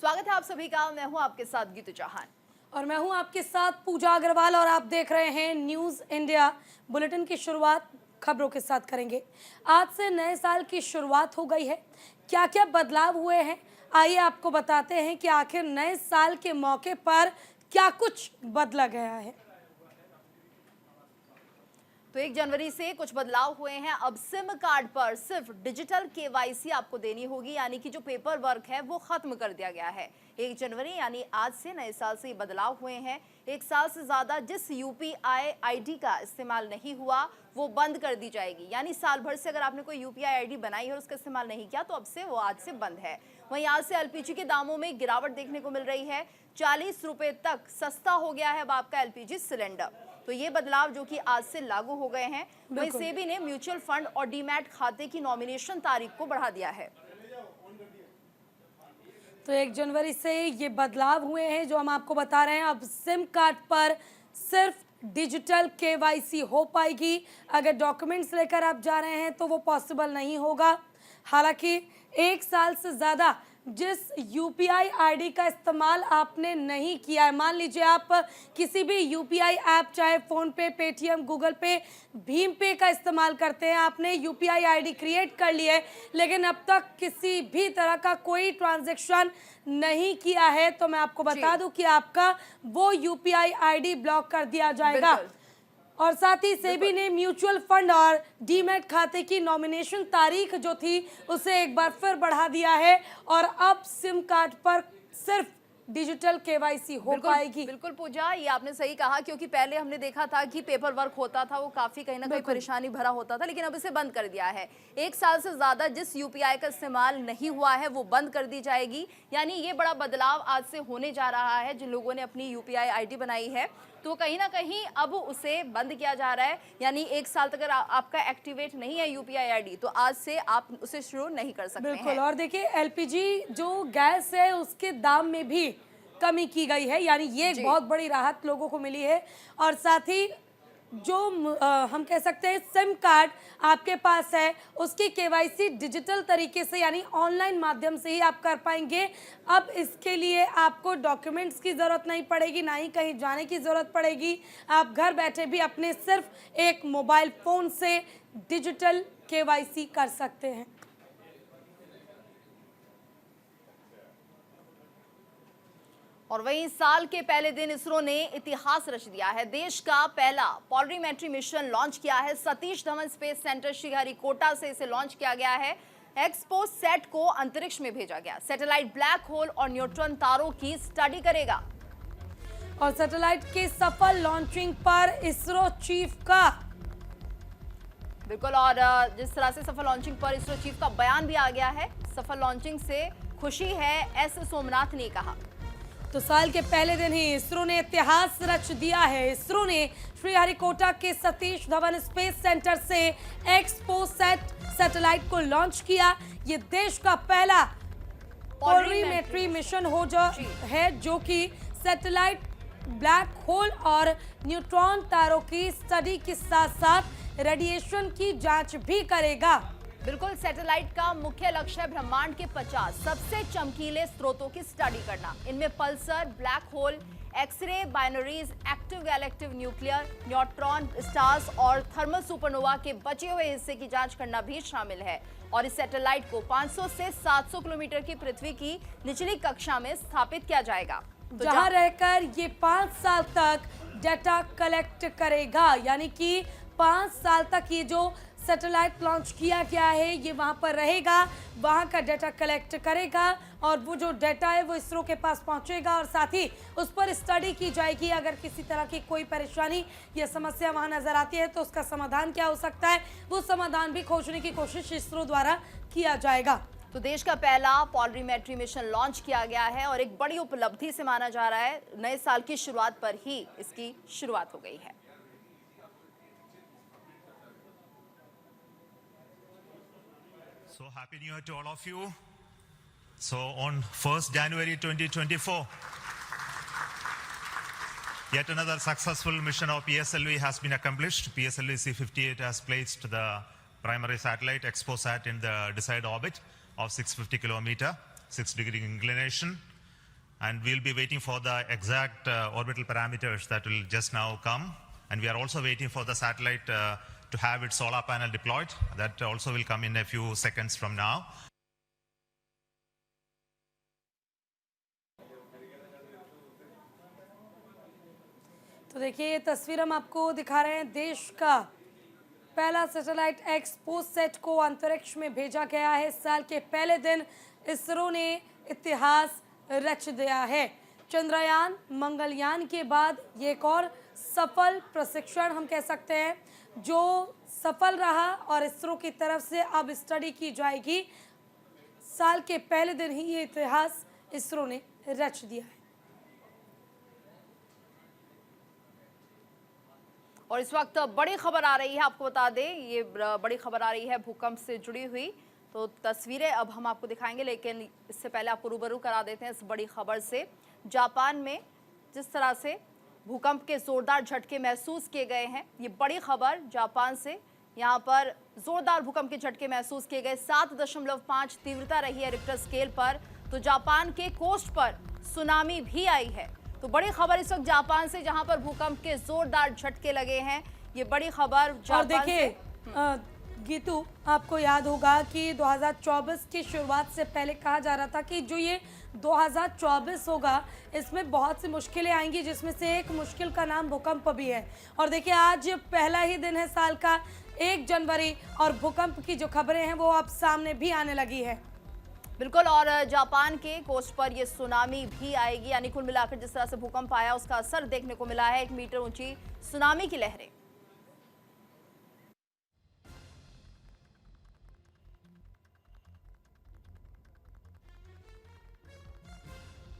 स्वागत है आप सभी का। मैं हूं आपके साथ गीतू चौहान और मैं हूं आपके साथ पूजा अग्रवाल और आप देख रहे हैं न्यूज़ इंडिया। बुलेटिन की शुरुआत खबरों के साथ करेंगे। आज से नए साल की शुरुआत हो गई है। क्या क्या बदलाव हुए हैं, आइए आपको बताते हैं कि आखिर नए साल के मौके पर क्या कुछ बदला गया है। तो 1 जनवरी से कुछ बदलाव हुए हैं। अब सिम कार्ड पर सिर्फ डिजिटल केवाईसी आपको देनी होगी, यानी कि जो पेपर वर्क है वो खत्म कर दिया गया है। 1 जनवरी यानी आज से नए साल से बदलाव हुए हैं। 1 साल से ज्यादा जिस यूपीआई आईडी का इस्तेमाल नहीं हुआ वो बंद कर दी जाएगी। यानी साल भर से अगर आपने कोई यूपीआई आईडी बनाई है और उसका इस्तेमाल नहीं किया तो अब से वो आज से बंद है। वहीं आज से एलपीजी के दामों में गिरावट देखने को मिल रही है। 40 रुपए तक सस्ता हो गया है अब आपका एलपीजी सिलेंडर। तो ये बदलाव जो कि आज से लागू हो गए हैं। वहीं सेबी ने म्यूचुअल फंड और डीमैट खाते की नॉमिनेशन तारीख को बढ़ा दिया है। तो 1 जनवरी से ये बदलाव हुए हैं जो हम आपको बता रहे हैं। अब सिम कार्ड पर सिर्फ डिजिटल केवाईसी हो पाएगी। अगर डॉक्यूमेंट्स लेकर आप जा रहे हैं तो वो पॉसिबल नहीं होगा। हालांकि 1 साल से ज़्यादा जिस यूपीआई आईडी का इस्तेमाल आपने नहीं किया है, मान लीजिए आप किसी भी यूपीआई ऐप, चाहे फ़ोन पे, पेटीएम, गूगल पे, भीम पे का इस्तेमाल करते हैं, आपने यूपीआई आईडी क्रिएट कर ली है लेकिन अब तक किसी भी तरह का कोई ट्रांजैक्शन नहीं किया है, तो मैं आपको बता दूं कि आपका वो यूपीआई आईडी ब्लॉक कर दिया जाएगा। और साथ ही सेबी ने म्यूचुअल फंड और डीमैट खाते की नॉमिनेशन तारीख जो थी उसे एक बार फिर बढ़ा दिया है और अब सिम कार्ड पर सिर्फ डिजिटल केवाईसी हो पाएगी। बिल्कुल पूजा, ये आपने सही कहा, क्योंकि पहले हमने देखा था कि पेपर वर्क होता था, वो काफी कहीं ना कहीं परेशानी भरा होता था, लेकिन अब इसे बंद कर दिया है। 1 साल से ज्यादा जिस यूपीआई का इस्तेमाल नहीं हुआ है वो बंद कर दी जाएगी। यानी ये बड़ा बदलाव आज से होने जा रहा है। जिन लोगों ने अपनी यूपीआई आईडी बनाई है तो कहीं ना कहीं अब उसे बंद किया जा रहा है। यानी 1 साल तक अगर आपका एक्टिवेट नहीं है यूपीआई आईडी तो आज से आप उसे शुरू नहीं कर सकते हैं। और देखिए एलपीजी जो गैस है उसके दाम में भी कमी की गई है, यानी ये एक बहुत बड़ी राहत लोगों को मिली है। और साथ ही जो हम कह सकते हैं सिम कार्ड आपके पास है उसकी केवाईसी डिजिटल तरीके से यानी ऑनलाइन माध्यम से ही आप कर पाएंगे। अब इसके लिए आपको डॉक्यूमेंट्स की ज़रूरत नहीं पड़ेगी, ना ही कहीं जाने की ज़रूरत पड़ेगी। आप घर बैठे भी अपने सिर्फ एक मोबाइल फ़ोन से डिजिटल केवाईसी कर सकते हैं। और वहीं साल के पहले दिन इसरो ने इतिहास रच दिया है। देश का पहला पॉलीमेट्री मिशन लॉन्च किया है। सतीश धवन स्पेस सेंटर श्रीहरिकोटा से इसे लॉन्च किया गया है। एक्सपो सेट को अंतरिक्ष में भेजा गया। सैटेलाइट ब्लैक होल और न्यूट्रॉन तारों की स्टडी करेगा। और सैटेलाइट के सफल लॉन्चिंग पर इसरो चीफ का बिल्कुल, और जिस तरह से सफल लॉन्चिंग पर इसरो चीफ का बयान भी आ गया है। सफल लॉन्चिंग से खुशी है, एस सोमनाथ ने कहा। तो साल के पहले दिन ही इसरो ने इतिहास रच दिया है। इसरो ने श्रीहरिकोटा के सतीश धवन स्पेस सेंटर से एक्सपो सेट सैटेलाइट को लॉन्च किया। ये देश का पहला पॉलीमेट्री मिशन है जो कि सैटेलाइट ब्लैक होल और न्यूट्रॉन तारों की स्टडी के साथ साथ रेडिएशन की जांच भी करेगा। बिल्कुल, सैटेलाइट का मुख्य लक्ष्य है ब्रह्मांड के 50 सबसे चमकीले स्रोतों की स्टडी करना। इनमें pulsar, black hole, X ray, binaries, active galactic nuclear, neutron stars और थर्मल सुपरनोवा के बचे हुए हिस्से की जांच करना भी शामिल है। और इस सैटेलाइट को 500 से 700 किलोमीटर की पृथ्वी की निचली कक्षा में स्थापित किया जाएगा, तो जहां रहकर ये 5 साल तक डाटा कलेक्ट करेगा। यानी कि 5 साल तक ये जो सैटेलाइट लॉन्च किया गया है ये वहाँ पर रहेगा, वहाँ का डाटा कलेक्ट करेगा और वो जो डाटा है वो इसरो के पास पहुँचेगा और साथ ही उस पर स्टडी की जाएगी। अगर किसी तरह की कोई परेशानी या समस्या वहाँ नज़र आती है तो उसका समाधान क्या हो सकता है, वो समाधान भी खोजने की कोशिश इसरो द्वारा किया जाएगा। तो देश का पहला पॉलीमेट्री मिशन लॉन्च किया गया है और एक बड़ी उपलब्धि से माना जा रहा है। नए साल की शुरुआत पर ही इसकी शुरुआत हो गई है। So happy New Year to all of you. So on 1st January 2024, yet another successful mission of PSLV has been accomplished. PSLV C-58 has placed the primary satellite ExpoSat in the desired orbit of 650 kilometer, 6-degree inclination. and we'll be waiting for the exact orbital parameters that will just now come. And we are also waiting for the satellite to have its solar panel deployed. That also will come in a few seconds from now. तो देखिए ये तस्वीर हम आपको दिखा रहे हैं। देश का पहला सैटेलाइट एक्सपोसेट को अंतरिक्ष में भेजा गया है। इस साल के पहले दिन इसरो ने इतिहास रच दिया है। चंद्रयान मंगलयान के बाद ये एक और सफल प्रशिक्षण हम कह सकते हैं जो सफल रहा और इसरो की तरफ से अब स्टडी की जाएगी। साल के पहले दिन ही ये इतिहास इसरो ने रच दिया है। और इस वक्त बड़ी खबर आ रही है, आपको बता दें ये बड़ी खबर आ रही है भूकंप से जुड़ी हुई। तो तस्वीरें अब हम आपको दिखाएंगे, लेकिन इससे पहले आपको रूबरू करा देते हैं इस बड़ी खबर से। जापान में जिस तरह से भूकंप के जोरदार झटके महसूस किए गए हैं, ये बड़ी खबर जापान से। यहाँ पर जोरदार भूकंप के झटके महसूस किए गए। 7.5 तीव्रता रही है रिक्टर स्केल पर। तो जापान के कोस्ट पर सुनामी भी आई है। तो बड़ी खबर इस वक्त जापान से, जहां पर भूकंप के जोरदार झटके लगे हैं। ये बड़ी खबर जापान और देखिए गीतू, आपको याद होगा कि 2024 की शुरुआत से पहले कहा जा रहा था कि जो ये 2024 होगा इसमें बहुत सी मुश्किलें आएंगी, जिसमें से एक मुश्किल का नाम भूकंप भी है। और देखिए आज पहला ही दिन है साल का 1 जनवरी और भूकंप की जो खबरें हैं वो अब सामने भी आने लगी है। बिल्कुल, और जापान के कोस्ट पर ये सुनामी भी आएगी। यानी कुल मिलाकर जिस तरह से भूकंप आया उसका असर देखने को मिला है। 1 मीटर ऊंची सुनामी की लहरें।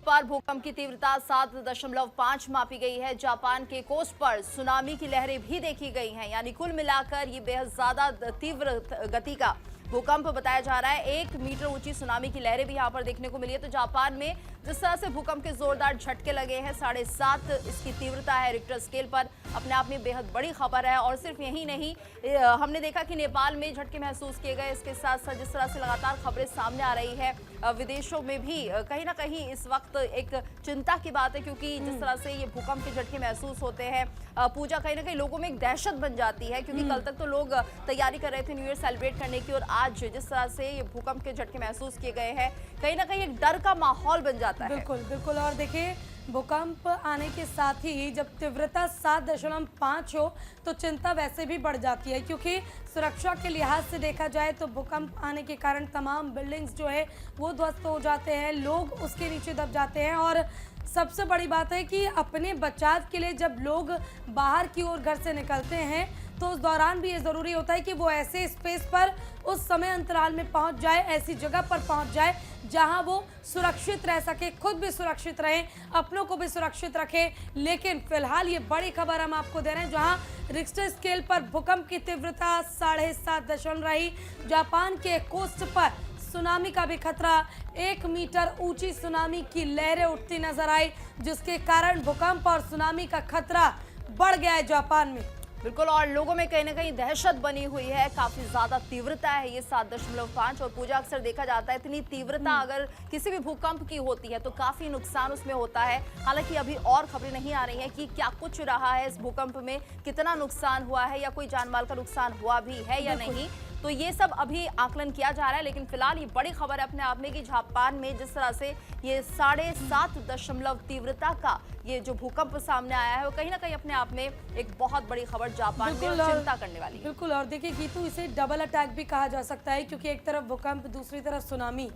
पर भूकंप की तीव्रता 7.5 मापी गई है। जापान के कोस्ट पर सुनामी की लहरें भी देखी गई हैं। यानी कुल मिलाकर ये बेहद ज्यादा तीव्र गति का भूकंप बताया जा रहा है। 1 मीटर ऊंची सुनामी की लहरें भी यहाँ पर देखने को मिली है। तो जापान में जिस तरह से भूकंप के जोरदार झटके लगे हैं, 7.5 इसकी तीव्रता है रिक्टर स्केल पर, अपने आप में बेहद बड़ी खबर है। और सिर्फ यही नहीं, हमने देखा कि नेपाल में झटके महसूस किए गए। इसके साथ साथ जिस तरह से लगातार खबरें सामने आ रही है, विदेशों में भी कहीं ना कहीं इस वक्त एक चिंता की बात है, क्योंकि जिस तरह से ये भूकंप के झटके महसूस होते हैं, पूजा कहीं ना कहीं लोगों में एक दहशत बन जाती है। क्योंकि कल तक तो लोग तैयारी कर रहे थे न्यू ईयर सेलिब्रेट करने की, और आज जिस तरह से ये भूकंप के झटके महसूस किए गए हैं, कहीं ना कहीं एक डर का माहौल बन जाता है। बिल्कुल बिल्कुल। और देखिए भूकंप आने के साथ ही जब तीव्रता 7.5 हो तो चिंता वैसे भी बढ़ जाती है, क्योंकि सुरक्षा के लिहाज से देखा जाए तो भूकंप आने के कारण तमाम बिल्डिंग्स जो है वो ध्वस्त हो जाते हैं, लोग उसके नीचे दब जाते हैं। और सबसे बड़ी बात है कि अपने बचाव के लिए जब लोग बाहर की ओर घर से निकलते हैं तो उस दौरान भी ये ज़रूरी होता है कि वो ऐसे स्पेस पर उस समय अंतराल में पहुंच जाए, ऐसी जगह पर पहुंच जाए जहां वो सुरक्षित रह सके, खुद भी सुरक्षित रहें, अपनों को भी सुरक्षित रखें। लेकिन फिलहाल ये बड़ी खबर हम आपको दे रहे हैं, जहां रिक्टर स्केल पर भूकंप की तीव्रता 7.5 रही। जापान के कोस्ट पर सुनामी का भी खतरा, 1 मीटर ऊंची सुनामी की लहरें उठती नजर आई, जिसके कारण भूकंप और सुनामी का खतरा बढ़ गया है जापान में। बिल्कुल, और लोगों में कहीं ना कहीं दहशत बनी हुई है। काफी ज्यादा तीव्रता है ये 7.5। और पूजा अक्सर देखा जाता है इतनी तीव्रता अगर किसी भी भूकंप की होती है तो काफी नुकसान उसमें होता है। हालांकि अभी और खबरें नहीं आ रही हैं कि क्या कुछ रहा है इस भूकंप में, कितना नुकसान हुआ है या कोई जानमाल का नुकसान हुआ भी है या नहीं, तो ये सब अभी आकलन किया जा रहा है। लेकिन फिलहाल ये बड़ी खबर है अपने आप में कि जापान में जिस तरह से ये 7.5 तीव्रता का ये जो भूकंप सामने आया है, वो कहीं ना कहीं अपने आप में एक बहुत बड़ी खबर जापान में चिंता करने वाली है। बिल्कुल। और देखिए गीतू, इसे डबल अटैक भी कहा जा सकता है, क्योंकि एक तरफ भूकंप, दूसरी तरफ सुनामी।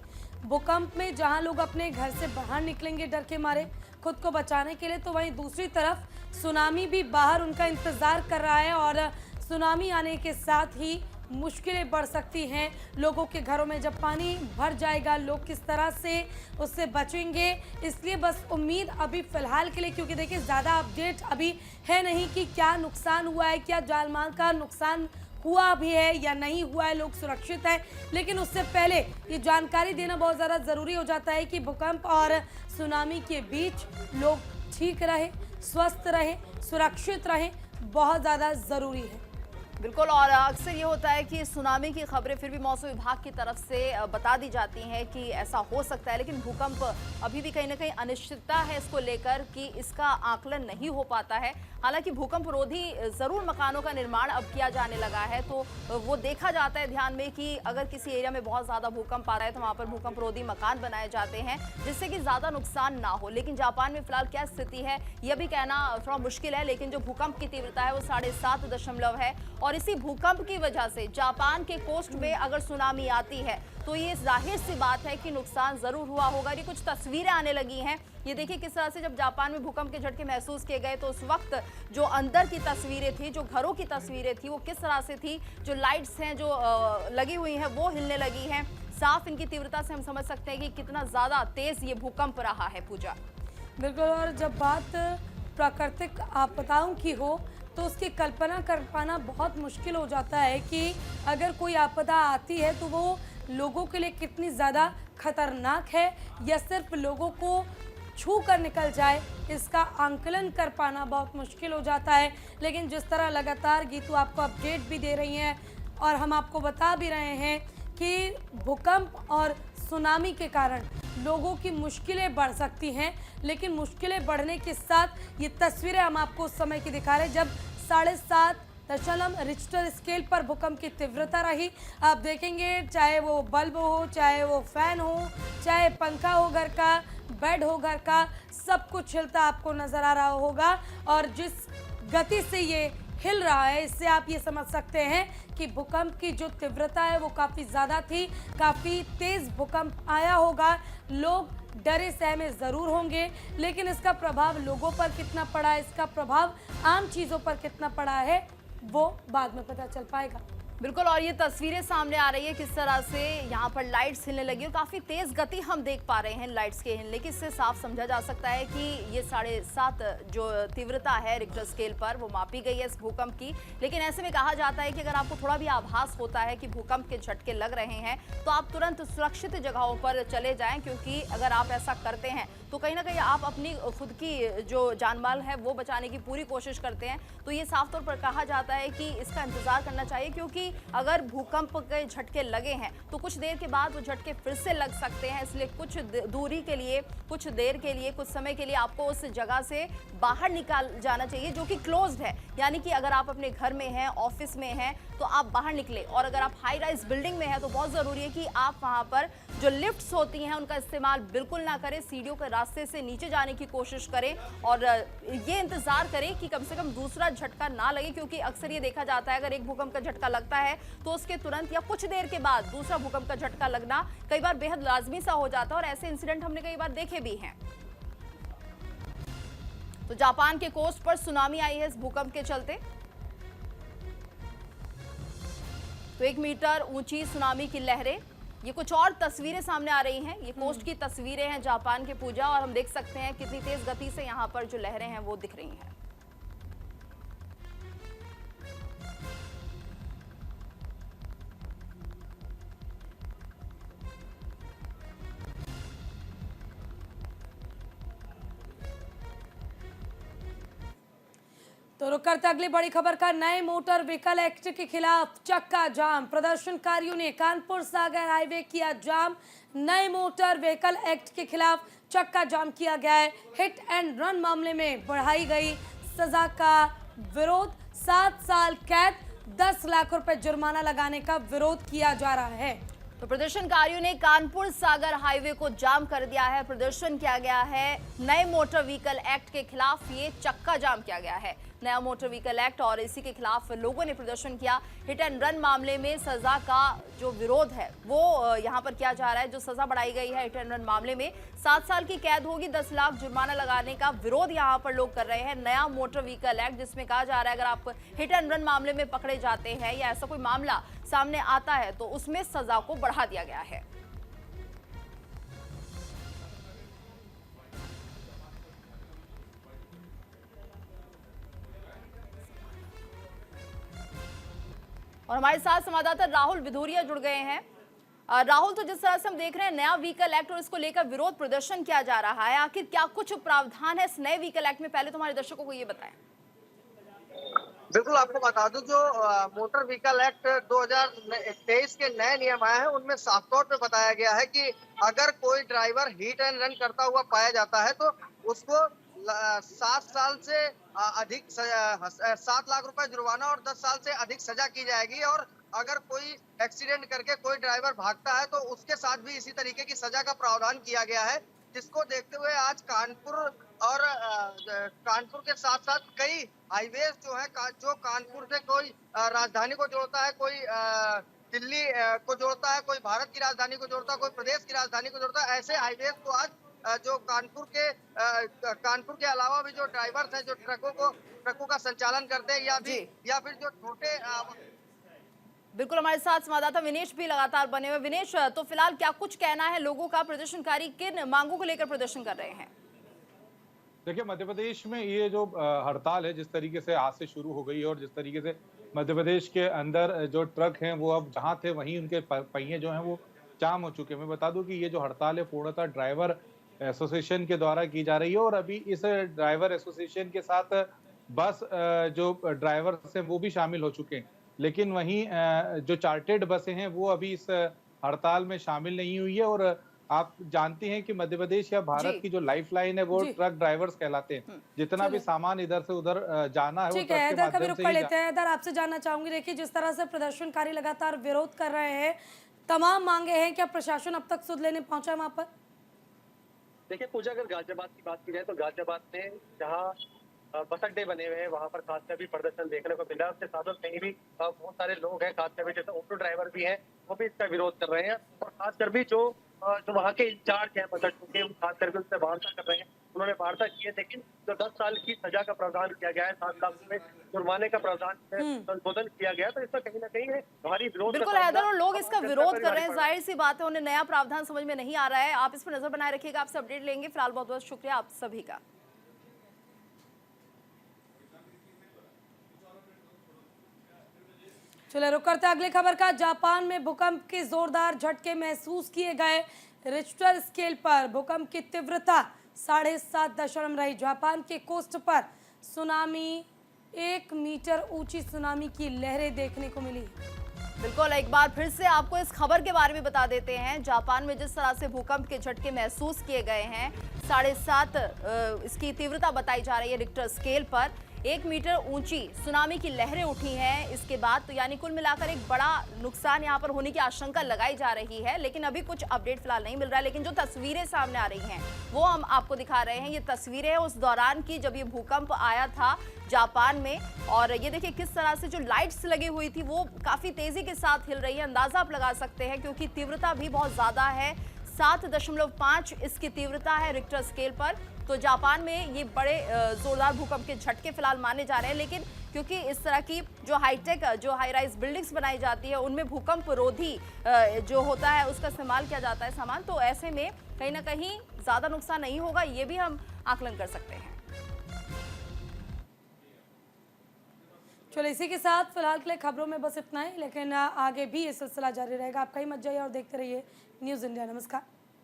भूकंप में जहां लोग अपने घर से बाहर निकलेंगे डर के मारे खुद को बचाने के लिए, तो वहीं दूसरी तरफ सुनामी भी बाहर उनका इंतजार कर रहा है। और सुनामी आने के साथ ही मुश्किलें बढ़ सकती हैं। लोगों के घरों में जब पानी भर जाएगा, लोग किस तरह से उससे बचेंगे, इसलिए बस उम्मीद अभी फ़िलहाल के लिए, क्योंकि देखिए ज़्यादा अपडेट अभी है नहीं कि क्या नुकसान हुआ है, क्या जान-माल का नुकसान हुआ भी है या नहीं हुआ है, लोग सुरक्षित हैं। लेकिन उससे पहले ये जानकारी देना बहुत ज़्यादा ज़रूरी हो जाता है कि भूकंप और सुनामी के बीच लोग ठीक रहें, स्वस्थ रहें, सुरक्षित रहें, बहुत ज़्यादा ज़रूरी है। बिल्कुल। और अक्सर ये होता है कि सुनामी की खबरें फिर भी मौसम विभाग की तरफ से बता दी जाती हैं कि ऐसा हो सकता है, लेकिन भूकंप अभी भी कहीं ना कहीं अनिश्चितता है इसको लेकर कि इसका आकलन नहीं हो पाता है। हालांकि भूकंप रोधी जरूर मकानों का निर्माण अब किया जाने लगा है, तो वो देखा जाता है ध्यान में कि अगर किसी एरिया में बहुत ज्यादा भूकंप आ रहा है तो वहां पर भूकंप रोधी मकान बनाए जाते हैं जिससे कि ज्यादा नुकसान ना हो। लेकिन जापान में फिलहाल क्या स्थिति है यह भी कहना थोड़ा मुश्किल है, लेकिन जो भूकंप की तीव्रता है वो 7.5 है और इसी भूकंप की वजह से जापान के कोस्ट में अगर सुनामी आती है तो ये जाहिर सी बात है कि नुकसान जरूर हुआ होगा। ये कुछ तस्वीरें आने लगी हैं, ये देखिए किस तरह से जब जापान में भूकंप के झटके महसूस किए गए तो उस वक्त जो अंदर की तस्वीरें थी, जो घरों की तस्वीरें थी, वो किस तरह से थी। जो लाइट्स हैं जो लगी हुई हैं वो हिलने लगी हैं। साफ इनकी तीव्रता से हम समझ सकते हैं कि कितना ज्यादा तेज ये भूकंप रहा है। पूजा, बिल्कुल। और जब बात प्राकृतिक आपदाओं की हो तो उसकी कल्पना कर पाना बहुत मुश्किल हो जाता है कि अगर कोई आपदा आती है तो वो लोगों के लिए कितनी ज़्यादा खतरनाक है या सिर्फ लोगों को छू कर निकल जाए, इसका आंकलन कर पाना बहुत मुश्किल हो जाता है। लेकिन जिस तरह लगातार गीतू आपको अपडेट भी दे रही हैं और हम आपको बता भी रहे हैं कि भूकंप और सुनामी के कारण लोगों की मुश्किलें बढ़ सकती हैं, लेकिन मुश्किलें बढ़ने के साथ ये तस्वीरें हम आपको उस समय की दिखा रहे हैं जब 7.5 रिक्टर स्केल पर भूकंप की तीव्रता रही। आप देखेंगे चाहे वो बल्ब हो, चाहे वो फैन हो, चाहे पंखा हो घर का, बेड हो घर का, सब कुछ हिलता आपको नजर आ रहा होगा। और जिस गति से ये हिल रहा है इससे आप ये समझ सकते हैं कि भूकंप की जो तीव्रता है वो काफ़ी ज़्यादा थी, काफ़ी तेज़ भूकंप आया होगा। लोग डरे सहमे ज़रूर होंगे, लेकिन इसका प्रभाव लोगों पर कितना पड़ा है, इसका प्रभाव आम चीज़ों पर कितना पड़ा है, वो बाद में पता चल पाएगा। बिल्कुल। और ये तस्वीरें सामने आ रही है किस तरह से यहाँ पर लाइट्स हिलने लगी और काफी तेज गति हम देख पा रहे हैं लाइट्स के हिलने की। इससे साफ समझा जा सकता है कि ये 7.5 जो तीव्रता है रिक्टर स्केल पर वो मापी गई है इस भूकंप की। लेकिन ऐसे में कहा जाता है कि अगर आपको थोड़ा भी आभास होता है कि भूकंप के झटके लग रहे हैं तो आप तुरंत सुरक्षित जगहों पर चले जाएं, क्योंकि अगर आप ऐसा करते हैं तो कहीं ना कहीं आप अपनी खुद की जो जानमाल है वो बचाने की पूरी कोशिश करते हैं। तो ये साफ तौर पर कहा जाता है कि इसका इंतजार करना चाहिए, क्योंकि अगर भूकंप के झटके लगे हैं तो कुछ देर के बाद वो झटके फिर से लग सकते हैं। इसलिए कुछ दूरी के लिए, कुछ देर के लिए, कुछ समय के लिए आपको उस जगह से बाहर निकाल जाना चाहिए जो कि क्लोज्ड है। यानी कि अगर आप अपने घर में हैं, ऑफिस में हैं तो आप बाहर निकले, और अगर आप हाई राइज बिल्डिंग में हैं तो बहुत ज़रूरी है कि आप वहाँ पर जो लिफ्ट्स होती हैं उनका इस्तेमाल बिल्कुल ना करें। सीढ़ियों के रास्ते से नीचे जाने की कोशिश करें और ये इंतज़ार करें कि कम से कम दूसरा झटका ना लगे, क्योंकि अक्सर ये देखा जाता है अगर एक भूकंप का झटका लगता है तो उसके तुरंत या कुछ देर के बाद दूसरा भूकंप का झटका लगना कई बार बेहद लाजमी सा हो जाता है, और ऐसे इंसिडेंट हमने कई बार देखे भी हैं। तो जापान के कोस्ट पर सुनामी आई है इस भूकंप के चलते। तो 1 मीटर ऊंची सुनामी की लहरें, ये कुछ और तस्वीरें सामने आ रही हैं। ये कोस्ट की तस्वीरें हैं जापान के पूजा, और हम देख सकते हैं कितनी तेज गति से यहाँ पर जो लहरें हैं वो दिख रही हैं। तो रुक करते अगली बड़ी खबर का। नए मोटर व्हीकल एक्ट के खिलाफ चक्का जाम, प्रदर्शनकारियों ने कानपुर सागर हाईवे किया जाम। नए मोटर व्हीकल एक्ट के खिलाफ चक्का जाम किया गया है। हिट एंड रन मामले में बढ़ाई गई सजा का विरोध, 7 साल कैद, 10 लाख रुपए जुर्माना लगाने का विरोध किया जा रहा है। तो प्रदर्शनकारियों ने कानपुर सागर हाईवे को जाम कर दिया है। प्रदर्शन किया गया है नए मोटर व्हीकल एक्ट के खिलाफ, ये चक्का जाम किया गया है नया मोटर व्हीकल एक्ट, और इसी के खिलाफ लोगों ने प्रदर्शन किया। हिट एंड रन मामले में सजा का जो विरोध है वो यहाँ पर किया जा रहा है। जो सजा बढ़ाई गई है हिट एंड रन मामले में, 7 साल की कैद होगी, 10 लाख जुर्माना लगाने का विरोध यहाँ पर लोग कर रहे हैं। नया मोटर व्हीकल एक्ट जिसमें कहा जा रहा है अगर आप हिट एंड रन मामले में पकड़े जाते हैं या ऐसा कोई मामला सामने आता है तो उसमें सजा को बढ़ा दिया गया है। और हमारे साथ संवाददाता राहुल विधोरिया जुड़ गए हैं। राहुल, तो जिस तरह से हम देख रहे हैं नया व्हीकल एक्ट और इसको लेकर विरोध प्रदर्शन किया जा रहा है, आखिर क्या कुछ प्रावधान है इस नए व्हीकल एक्ट में, पहले तो हमारे दर्शकों को ये बताएं। बिल्कुल, आपको बता दूं जो मोटर व्हीकल एक्ट 2023 के नए नियम आए हैं उनमें साफ तौर पे बताया गया है कि अगर कोई ड्राइवर हिट एंड रन करता हुआ पाया जाता है तो उसको 7 साल से अधिक 7 लाख रुपए जुर्माना और 10 साल से अधिक सजा की जाएगी। और अगर कोई एक्सीडेंट करके कोई ड्राइवर भागता है तो उसके साथ भी इसी तरीके की सजा का प्रावधान किया गया है, जिसको देखते हुए आज कानपुर और कानपुर के साथ साथ कई हाईवे जो है जो कानपुर से कोई राजधानी को जोड़ता है, कोई दिल्ली को जोड़ता है, कोई भारत की राजधानी को जोड़ता है, कोई प्रदेश की राजधानी को जोड़ता है, ऐसे हाईवे को आज जो कानपुर के अलावा भी जो ड्राइवर्स हैं जो ट्रकों का संचालन करते हैं या फिर जो छोटे बिल्कुल, हमारे साथ संवाददाता विनेश भी लगातार बने हुए। विनेश, तो फिलहाल क्या कुछ कहना है लोगों का? प्रदर्शनकारी किन मांगों को लेकर प्रदर्शन कर रहे हैं? देखिए, मध्य प्रदेश में ये जो हड़ताल है जिस तरीके से आज से शुरू हो गई है और जिस तरीके से मध्य प्रदेश के अंदर जो ट्रक हैं वो अब जहां थे वहीं उनके पहिए जो हैं वो जाम हो चुके हैं। मैं बता दूं कि ये जो हड़ताल है पूर्णतः ड्राइवर एसोसिएशन के द्वारा की जा रही है और अभी इस ड्राइवर एसोसिएशन के साथ बस जो ड्राइवर्स हैं वो भी शामिल हो चुके हैं, लेकिन वहीं जो चार्टेड बसें हैं वो अभी इस हड़ताल में शामिल नहीं हुई है। और आप जानते हैं कि मध्य प्रदेश या भारत की जो लाइफलाइन है वो ट्रक ड्राइवर्स कहलाते हैं। जितना भी सामान इधर से उधर जाना है वो ठीक है, इधर का भी रुख कर लेते हैं। इधर आपसे जानना चाहूंगी, देखिए जिस तरह से प्रदर्शनकारी लगातार विरोध कर रहे हैं, तमाम मांगे हैं, क्या प्रशासन अब तक सुध लेने पहुंचा है वहां पर? देखिए पूजा, अगर गाजियाबाद की बात की जाए तो गाजियाबाद में जहाँ बस अड्डे बने हुए हैं वहाँ पर खासकर भी प्रदर्शन देखने को मिला। उसके साथ साथ कहीं भी बहुत सारे लोग हैं, खासकर भी जैसे ऑटो ड्राइवर भी हैं, वो भी इसका विरोध कर रहे हैं। और खासकर भी जो वहाँ के इंचार्ज हैं बस अड्डों के, खासकर भी उससे वार्ता कर रहे हैं। उन्होंने वार्ता की है, लेकिन जो 10 साल की सजा का प्रावधान किया गया है, 7 लाख रुपए जुर्माने का प्रावधान संशोधन किया गया, तो इसका कहीं ना कहीं भारी विरोध। बिल्कुल हैदर, और लोग इसका विरोध कर रहे हैं, जाहिर सी बात है उन्हें नया प्रावधान समझ में नहीं आ रहा है। आप इस पर नजर बनाए रखिएगा, आपसे अपडेट लेंगे। फिलहाल बहुत बहुत शुक्रिया आप सभी का। चलिए रुक करते अगली खबर का। जापान में भूकंप के जोरदार झटके महसूस किए गए। रिक्टर स्केल पर भूकंप की तीव्रता 7.5 दशमलव रही। जापान के कोस्ट पर सुनामी, 1 मीटर ऊंची सुनामी की लहरें देखने को मिली। बिल्कुल, एक बार फिर से आपको इस खबर के बारे में बता देते हैं। जापान में जिस तरह से भूकंप के झटके महसूस किए गए हैं, 7.5 इसकी तीव्रता बताई जा रही है रिक्टर स्केल पर। 1 मीटर ऊंची सुनामी की लहरें उठी हैं इसके बाद, तो यानी कुल मिलाकर एक बड़ा नुकसान यहां पर होने की आशंका लगाई जा रही है। लेकिन अभी कुछ अपडेट फिलहाल नहीं मिल रहा है। लेकिन जो तस्वीरें सामने आ रही हैं वो हम आपको दिखा रहे हैं। ये तस्वीरें हैं उस दौरान की जब ये भूकंप आया था जापान में, और ये देखिए किस तरह से जो लाइट्स लगी हुई थी वो काफी तेजी के साथ हिल रही है। अंदाजा आप लगा सकते हैं क्योंकि तीव्रता भी बहुत ज्यादा है। 7.5 इसकी तीव्रता है रिक्टर स्केल पर। तो जापान में ये बड़े जोरदार भूकंप के झटके फिलहाल माने जा रहे हैं। लेकिन क्योंकि इस तरह की जो हाईटेक जो हाई राइज बिल्डिंग्स बनाई जाती है उनमें भूकंप रोधी जो होता है उसका इस्तेमाल किया जाता है सामान, तो ऐसे में कहीं ना कहीं ज्यादा नुकसान नहीं होगा, ये भी हम आकलन कर सकते हैं। चलो इसी के साथ फिलहाल के लिए खबरों में बस इतना ही, लेकिन आगे भी ये सिलसिला जारी रहेगा। आप कहीं मत जाइए और देखते रहिए न्यूज़ इंडिया। नमस्कार।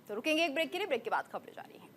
तो रुकेंगे एक ब्रेक के लिए, ब्रेक के बाद खबरें जारी हैं।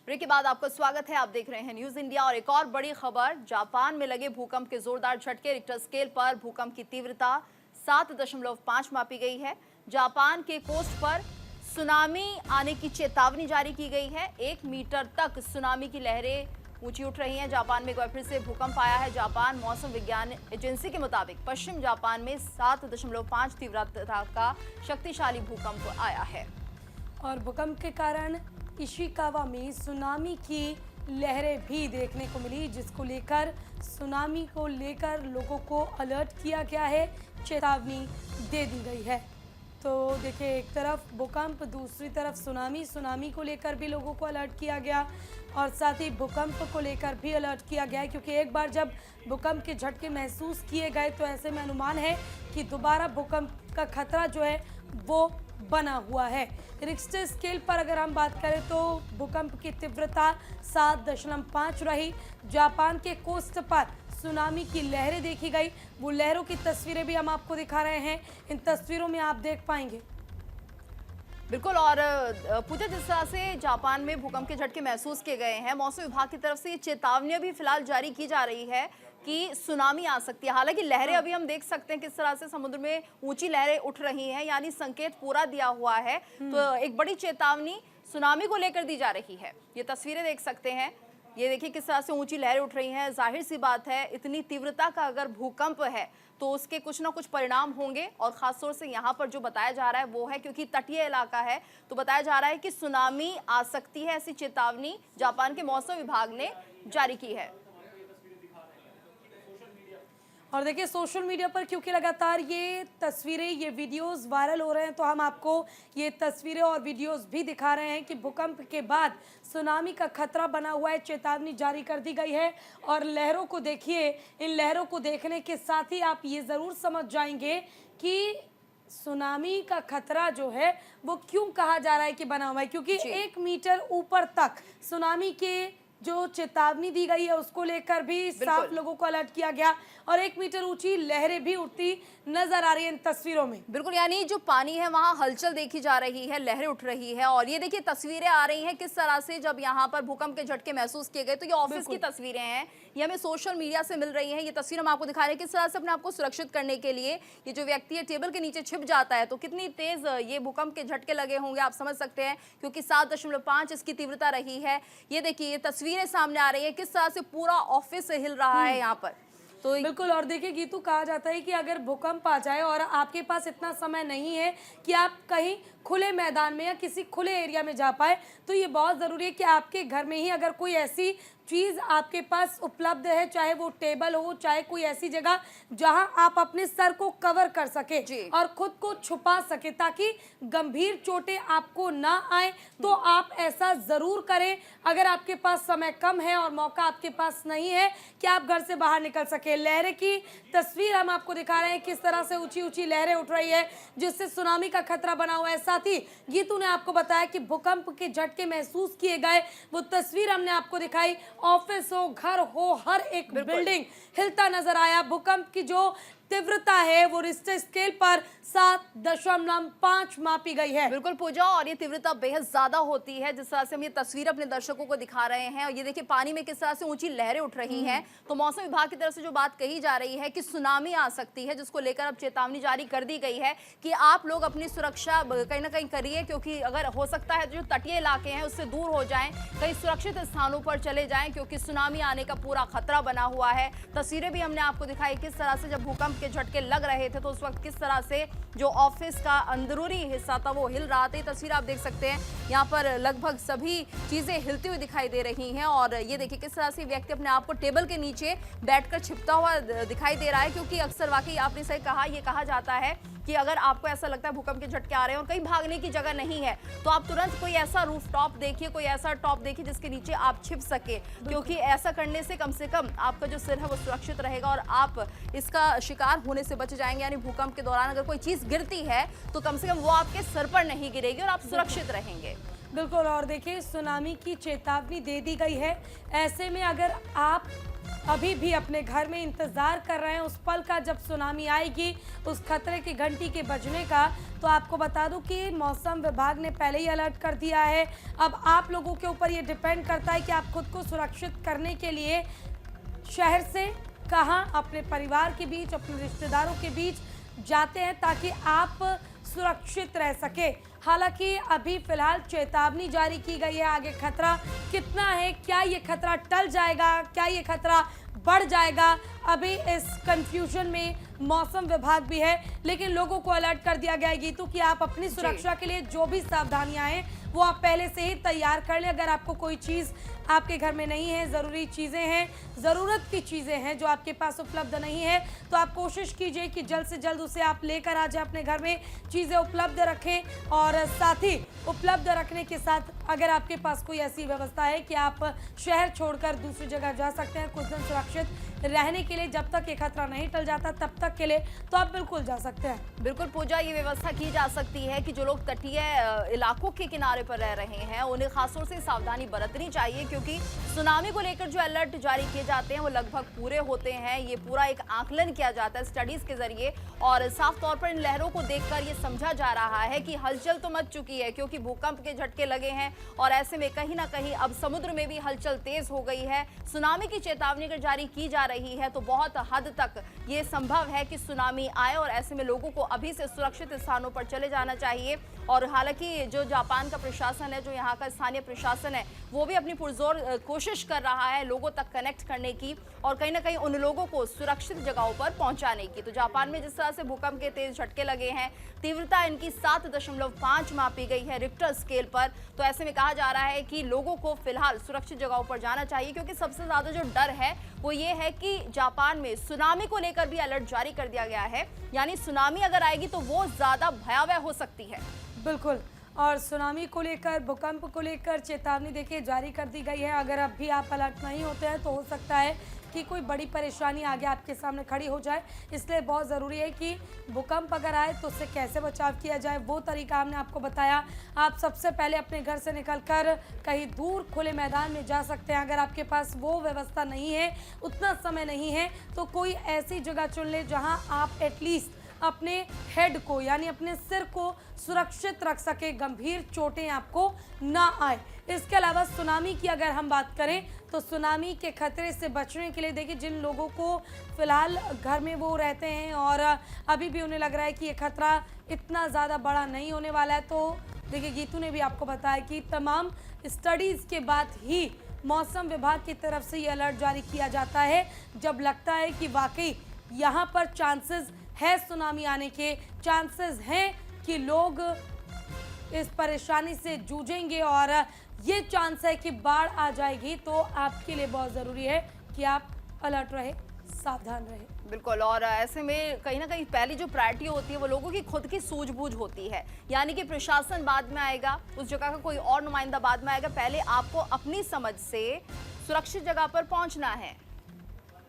ब्रेक के बाद आपका स्वागत है, आप देख रहे हैं न्यूज़ इंडिया। और एक और बड़ी खबर, जापान में लगे भूकंप के जोरदार झटके। रिक्टर स्केल पर भूकंप की तीव्रता 7.5 मापी गई है। जापान के कोस्ट पर सुनामी आने की चेतावनी जारी की गई है। 1 मीटर तक सुनामी की लहरें ऊंची उठ रही हैं। जापान में एक बार फिर से भूकंप आया है। जापान मौसम विज्ञान एजेंसी के मुताबिक पश्चिम जापान में 7.5 तीव्रता का शक्तिशाली भूकंप आया है। और भूकंप के कारण इशिकावा में सुनामी की लहरें भी देखने को मिली, जिसको लेकर सुनामी को लेकर लोगों को अलर्ट किया गया है, चेतावनी दे दी गई है। तो देखिए, एक तरफ भूकंप, दूसरी तरफ सुनामी को लेकर भी लोगों को अलर्ट किया गया और साथ ही भूकंप को लेकर भी अलर्ट किया गया है, क्योंकि एक बार जब भूकंप के झटके महसूस किए गए तो ऐसे में अनुमान है कि दोबारा भूकंप का खतरा जो है वो बना हुआ है। रिक्टर स्केल पर अगर हम बात करें तो भूकंप की तीव्रता 7.5 रही। जापान के कोस्ट पर सुनामी की लहरें देखी गई। वो लहरों की तस्वीरें भी हम आपको दिखा रहे हैं, इन तस्वीरों में आप देख पाएंगे। बिल्कुल। और पूजा, जिस तरह से जापान में भूकंप के झटके महसूस किए गए हैं, मौसम विभाग की तरफ से ये चेतावनियां भी फिलहाल जारी की जा रही है कि सुनामी आ सकती है। हालांकि लहरें अभी हम देख सकते हैं किस तरह से समुद्र में ऊंची लहरें उठ रही हैं, यानी संकेत पूरा दिया हुआ है। तो एक बड़ी चेतावनी सुनामी को लेकर दी जा रही है। ये तस्वीरें देख सकते हैं, ये देखिए किस तरह से ऊंची लहरें उठ रही हैं। जाहिर सी बात है, इतनी तीव्रता का अगर भूकंप है तो उसके कुछ ना कुछ परिणाम होंगे। और खासतौर से यहाँ पर जो बताया जा रहा है वो है, क्योंकि तटीय इलाका है, तो बताया जा रहा है कि सुनामी आ सकती है। ऐसी चेतावनी जापान के मौसम विभाग ने जारी की है। और देखिए सोशल मीडिया पर क्योंकि लगातार ये तस्वीरें, ये वीडियोस वायरल हो रहे हैं, तो हम आपको ये तस्वीरें और वीडियोस भी दिखा रहे हैं कि भूकंप के बाद सुनामी का खतरा बना हुआ है, चेतावनी जारी कर दी गई है। और लहरों को देखिए, इन लहरों को देखने के साथ ही आप ये ज़रूर समझ जाएंगे कि सुनामी का खतरा जो है वो क्यों कहा जा रहा है कि बना हुआ है, क्योंकि 1 मीटर ऊपर तक सुनामी के जो चेतावनी दी गई है उसको लेकर भी साफ लोगों को अलर्ट किया गया। और 1 मीटर ऊंची लहरें भी उठती नजर आ रही है इन तस्वीरों में। बिल्कुल, यानी जो पानी है वहां हलचल देखी जा रही है, लहरें उठ रही है। और ये देखिए तस्वीरें आ रही हैं किस तरह से जब यहाँ पर भूकंप के झटके महसूस किए गए। तो ये ऑफिस की तस्वीरें हैं, ये हमें सोशल मीडिया से मिल रही हैं। ये तस्वीर हम आपको दिखा रहे हैं किस तरह से अपने आपको सुरक्षित करने के लिए ये जो व्यक्ति है टेबल के नीचे छिप जाता है, तो कितनी तेज ये भूकंप के झटके लगे होंगे आप समझ सकते हैं, क्योंकि 7.5 इसकी तीव्रता रही है। ये देखिए ये तस्वीरें सामने आ रही है किस तरह से पूरा ऑफिस हिल रहा है यहाँ पर। तो बिल्कुल। और देखिए गीतू, कहा जाता है कि अगर भूकंप आ जाए और आपके पास इतना समय नहीं है कि आप कहीं खुले मैदान में या किसी खुले एरिया में जा पाए, तो ये बहुत ज़रूरी है कि आपके घर में ही अगर कोई ऐसी चीज़ आपके पास उपलब्ध है, चाहे वो टेबल हो, चाहे कोई ऐसी जगह जहां आप अपने सर को कवर कर सके और खुद को छुपा सके, ताकि गंभीर चोटें आपको ना आए, तो आप ऐसा ज़रूर करें। अगर आपके पास समय कम है और मौका आपके पास नहीं है कि आप घर से बाहर निकल सके। लहरें की तस्वीर हम आपको दिखा रहे हैं किस तरह से ऊंची ऊंची लहरें उठ रही है, जिससे सुनामी का खतरा बना हुआ है। साथ ही गीतू ने आपको बताया कि भूकंप के झटके महसूस किए गए, वो तस्वीर हमने आपको दिखाई। ऑफिस हो, घर हो, हर एक बिल्डिंग हिलता नजर आया। भूकंप की जो तीव्रता है वो रिश्टर स्केल पर 7.5 मापी गई है। बिल्कुल पूजा, और ये तीव्रता बेहद ज्यादा होती है। जिस तरह से हम ये तस्वीर अपने दर्शकों को दिखा रहे हैं, और ये देखिए पानी में किस तरह से ऊंची लहरें उठ रही हैं। तो मौसम विभाग की तरफ से जो बात कही जा रही है कि सुनामी आ सकती है, जिसको लेकर अब चेतावनी जारी कर दी गई है कि आप लोग अपनी सुरक्षा कहीं ना कहीं करिए, क्योंकि अगर हो सकता है जो तटीय इलाके हैं उससे दूर हो जाएं, कहीं सुरक्षित स्थानों पर चले जाएं, क्योंकि सुनामी आने का पूरा खतरा बना हुआ है। तस्वीरें भी हमने आपको दिखाई किस तरह से जब भूकंप के झटके लग रहे थे तो उस वक्त किस तरह से जो ऑफिस का अंदरूनी हिस्सा था वो हिल रहा था। ये तस्वीर आप देख सकते हैं, यहाँ पर लगभग सभी चीजें हिलती हुई दिखाई दे रही हैं। और ये देखिए किस तरह से व्यक्ति अपने आप को टेबल के नीचे बैठकर छिपता हुआ दिखाई दे रहा है, क्योंकि अक्सर वाकई आपने सही कहा, ये कहा जाता है कि अगर आपको ऐसा लगता है भूकंप के झटके आ रहे हैं और कहीं भागने की जगह नहीं है, तो आप तुरंत कोई ऐसा रूफ टॉप देखिए, कोई ऐसा टॉप देखिए जिसके नीचे आप छिप सके, क्योंकि ऐसा करने से कम आपका जो सिर है वो सुरक्षित रहेगा और आप इसका शिकार होने से बच जाएंगे। यानी भूकंप के दौरान अगर कोई चीज गिरती है तो कम से कम वो आपके सर पर नहीं गिरेगी और आप सुरक्षित रहेंगे। बिल्कुल। और देखिए सुनामी की चेतावनी दे दी गई है। ऐसे में अगर आप अभी भी अपने घर में इंतज़ार कर रहे हैं उस पल का जब सुनामी आएगी, उस खतरे की घंटी के बजने का, तो आपको बता दूं कि मौसम विभाग ने पहले ही अलर्ट कर दिया है। अब आप लोगों के ऊपर ये डिपेंड करता है कि आप खुद को सुरक्षित करने के लिए शहर से कहाँ, अपने परिवार के बीच, अपने रिश्तेदारों के बीच जाते हैं, ताकि आप सुरक्षित रह सके। हालांकि अभी फिलहाल चेतावनी जारी की गई है। आगे खतरा कितना है, क्या ये खतरा टल जाएगा, क्या ये खतरा बढ़ जाएगा, अभी इस कंफ्यूजन में मौसम विभाग भी है। लेकिन लोगों को अलर्ट कर दिया गया है गीतू कि आप अपनी सुरक्षा के लिए जो भी सावधानियां हैं वो आप पहले से ही तैयार कर लें। अगर आपको कोई चीज़ आपके घर में नहीं है, ज़रूरी चीज़ें हैं, ज़रूरत की चीज़ें हैं जो आपके पास उपलब्ध नहीं है, तो आप कोशिश कीजिए कि जल्द से जल्द उसे आप लेकर आ जाए, अपने घर में चीज़ें उपलब्ध रखें। और साथ ही उपलब्ध रखने के साथ अगर आपके पास कोई ऐसी व्यवस्था है कि आप शहर छोड़कर दूसरी जगह जा सकते हैं कुछ दिन सुरक्षित रहने के लिए, जब तक ये खतरा नहीं टल जाता तब तक के लिए, तो आप बिल्कुल जा सकते हैं। बिल्कुल पूजा, ये व्यवस्था की जा सकती है कि जो लोग तटीय इलाकों के किनारे पर रह रहे हैं उन्हें खासतौर से सावधानी बरतनी चाहिए, क्योंकि सुनामी को लेकर जो अलर्ट जारी किए जाते हैं वो लगभग पूरे होते हैं। ये पूरा एक आकलन किया जाता है स्टडीज के जरिए, और साफ तौर पर इन लहरों को देखकर ये समझा जा रहा है कि हलचल तो मच चुकी है, क्योंकि भूकंप के झटके लगे हैं और ऐसे में कहीं ना कहीं अब समुद्र में भी हलचल तेज हो गई है। सुनामी की चेतावनी अगर जारी की जा रही है तो बहुत हद तक ये संभव है कि सुनामी आए, और ऐसे में लोगों को अभी से सुरक्षित स्थानों पर चले जाना चाहिए। और हालांकि जो जापान का प्रशासन है, जो यहाँ का स्थानीय प्रशासन है, वो भी अपनी पुरजोर कोशिश कर रहा है लोगों तक कनेक्ट करने की और कहीं ना कहीं उन लोगों को सुरक्षित जगहों पर पहुंचाने की। तो जापान में जिस तरह से भूकंप के तेज झटके लगे हैं, तीव्रता इनकी 7.5 मापी गई है रिक्टर स्केल पर, तो ऐसे में कहा जा रहा है कि लोगों को फिलहाल सुरक्षित जगहों पर जाना चाहिए, क्योंकि सबसे ज्यादा जो डर है वो ये है कि जापान में सुनामी को लेकर भी अलर्ट जारी कर दिया गया है, यानी सुनामी अगर आएगी तो वो ज्यादा भयावह हो सकती है। बिल्कुल, और सुनामी को लेकर, भूकंप को लेकर चेतावनी देखिए जारी कर दी गई है। अगर अब भी आप अलर्ट नहीं होते हैं तो हो सकता है कि कोई बड़ी परेशानी आगे आपके सामने खड़ी हो जाए, इसलिए बहुत ज़रूरी है कि भूकंप अगर आए तो उससे कैसे बचाव किया जाए वो तरीका हमने आपको बताया। आप सबसे पहले अपने घर से निकलकर कहीं दूर खुले मैदान में जा सकते हैं। अगर आपके पास वो व्यवस्था नहीं है, उतना समय नहीं है, तो कोई ऐसी जगह चुन ले जहां आप एटलीस्ट अपने हेड को यानी अपने सिर को सुरक्षित रख सके, गंभीर चोटें आपको ना आए। इसके अलावा सुनामी की अगर हम बात करें तो सुनामी के खतरे से बचने के लिए देखिए, जिन लोगों को फिलहाल घर में वो रहते हैं और अभी भी उन्हें लग रहा है कि ये खतरा इतना ज़्यादा बड़ा नहीं होने वाला है, तो देखिए गीतू ने भी आपको बताया कि तमाम स्टडीज़ के बाद ही मौसम विभाग की तरफ से ये अलर्ट जारी किया जाता है जब लगता है कि वाकई यहाँ पर चांसेस है सुनामी आने के, चांसेस हैं कि लोग इस परेशानी से जूझेंगे और ये चांस है कि बाढ़ आ जाएगी, तो आपके लिए बहुत ज़रूरी है कि आप अलर्ट रहे, सावधान रहे। बिल्कुल, और ऐसे में कहीं ना कहीं पहली जो प्रायोरिटी होती है वो लोगों की खुद की सूझबूझ होती है, यानी कि प्रशासन बाद में आएगा, उस जगह का कोई और नुमाइंदा बाद में आएगा, पहले आपको अपनी समझ से सुरक्षित जगह पर पहुंचना है।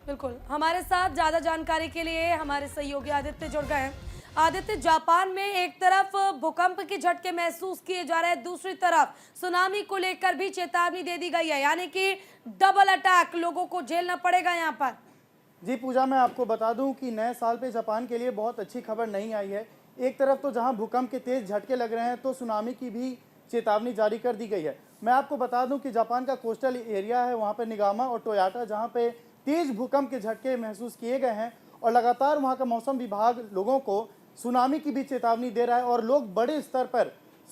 बिल्कुल, हमारे साथ ज़्यादा जानकारी के लिए हमारे सहयोगी आदित्य जुड़ गए हैं। आदित्य, जापान में एक तरफ भूकंप के झटके महसूस किए जा रहे हैं, दूसरी तरफ सुनामी को लेकर भी चेतावनी दे दी गई है, यानी कि डबल अटैक लोगों को झेलना पड़ेगा यहाँ पर। जी पूजा, मैं आपको बता दूं कि नए साल पे जापान के लिए बहुत अच्छी खबर नहीं आई है। एक तरफ तो जहां भूकंप के तेज झटके लग रहे हैं तो सुनामी की भी चेतावनी जारी कर दी गई है। मैं आपको बता दूं कि जापान का कोस्टल एरिया है, वहाँ पे निगामा और टोयोटा, जहाँ पे तेज भूकंप के झटके महसूस किए गए हैं और लगातार वहाँ का मौसम विभाग लोगों को सुनामी की भी चेतावनी दे रहा है और लोग बड़े स्तर पर